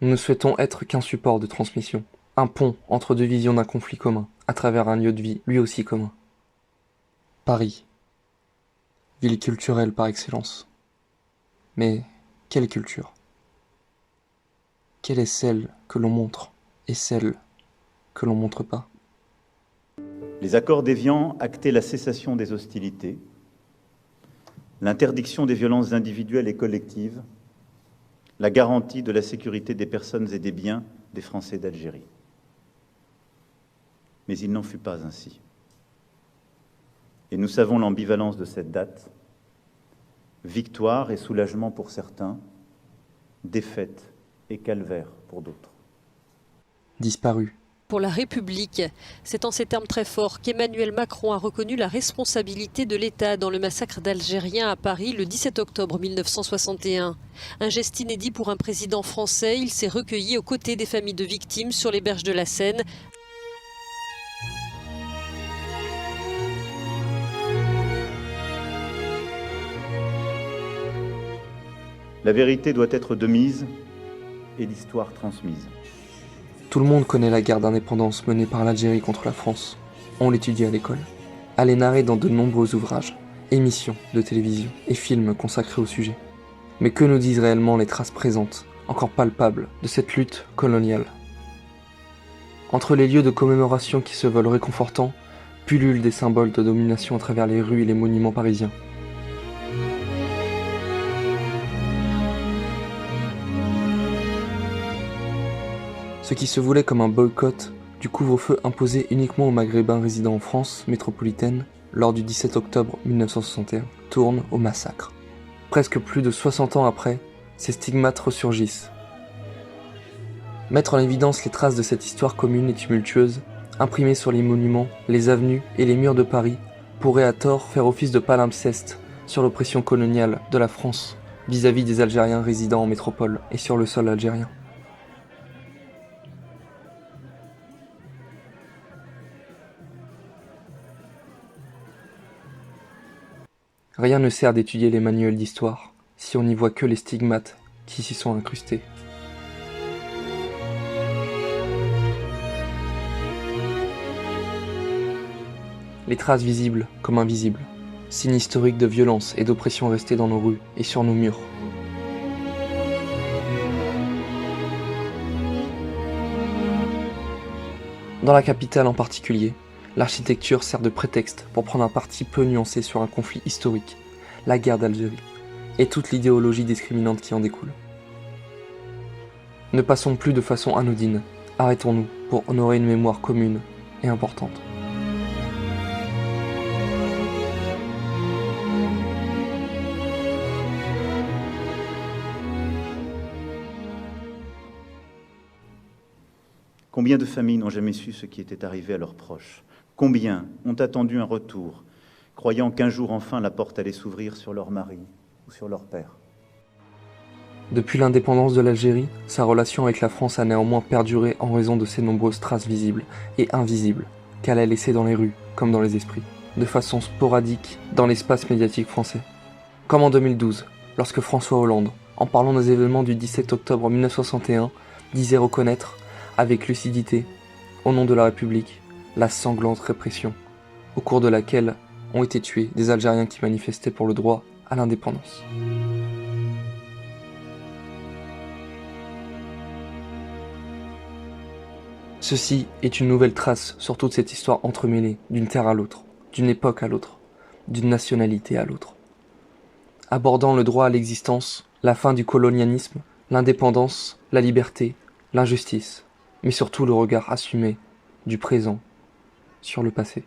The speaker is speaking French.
Nous ne souhaitons être qu'un support de transmission, un pont entre deux visions d'un conflit commun, à travers un lieu de vie lui aussi commun. Paris, ville culturelle par excellence. Mais quelle culture? Quelle est celle que l'on montre et celle que l'on montre pas? Les accords d'Évian actaient la cessation des hostilités, l'interdiction des violences individuelles et collectives, la garantie de la sécurité des personnes et des biens des Français d'Algérie. Mais il n'en fut pas ainsi. Et nous savons l'ambivalence de cette date, victoire et soulagement pour certains, défaite et calvaire pour d'autres. Disparu. Pour la République, c'est en ces termes très forts qu'Emmanuel Macron a reconnu la responsabilité de l'État dans le massacre d'Algériens à Paris le 17 octobre 1961. Un geste inédit pour un président français, il s'est recueilli aux côtés des familles de victimes sur les berges de la Seine. La vérité doit être de mise et l'histoire transmise. Tout le monde connaît la guerre d'indépendance menée par l'Algérie contre la France. On l'étudie à l'école. Elle est narrée dans de nombreux ouvrages, émissions de télévision et films consacrés au sujet. Mais que nous disent réellement les traces présentes, encore palpables, de cette lutte coloniale? Entre les lieux de commémoration qui se veulent réconfortants, pullulent des symboles de domination à travers les rues et les monuments parisiens. Ce qui se voulait comme un boycott du couvre-feu imposé uniquement aux Maghrébins résidant en France métropolitaine lors du 17 octobre 1961 tourne au massacre. Presque plus de 60 ans après, ces stigmates ressurgissent. Mettre en évidence les traces de cette histoire commune et tumultueuse, imprimées sur les monuments, les avenues et les murs de Paris, pourrait à tort faire office de palimpseste sur l'oppression coloniale de la France vis-à-vis des Algériens résidant en métropole et sur le sol algérien. Rien ne sert d'étudier les manuels d'histoire si on n'y voit que les stigmates qui s'y sont incrustés. Les traces visibles comme invisibles, signes historiques de violence et d'oppression restés dans nos rues et sur nos murs. Dans la capitale en particulier, l'architecture sert de prétexte pour prendre un parti peu nuancé sur un conflit historique, la guerre d'Algérie, et toute l'idéologie discriminante qui en découle. Ne passons plus de façon anodine, arrêtons-nous pour honorer une mémoire commune et importante. Combien de familles n'ont jamais su ce qui était arrivé à leurs proches? Combien ont attendu un retour, croyant qu'un jour enfin la porte allait s'ouvrir sur leur mari ou sur leur père? Depuis l'indépendance de l'Algérie, sa relation avec la France a néanmoins perduré en raison de ses nombreuses traces visibles et invisibles qu'elle a laissées dans les rues comme dans les esprits, de façon sporadique dans l'espace médiatique français. Comme en 2012, lorsque François Hollande, en parlant des événements du 17 octobre 1961, disait reconnaître, avec lucidité, au nom de la République, la sanglante répression, au cours de laquelle ont été tués des Algériens qui manifestaient pour le droit à l'indépendance. Ceci est une nouvelle trace sur toute cette histoire entremêlée d'une terre à l'autre, d'une époque à l'autre, d'une nationalité à l'autre. Abordant le droit à l'existence, la fin du colonialisme, l'indépendance, la liberté, l'injustice, mais surtout le regard assumé du présent sur le passé.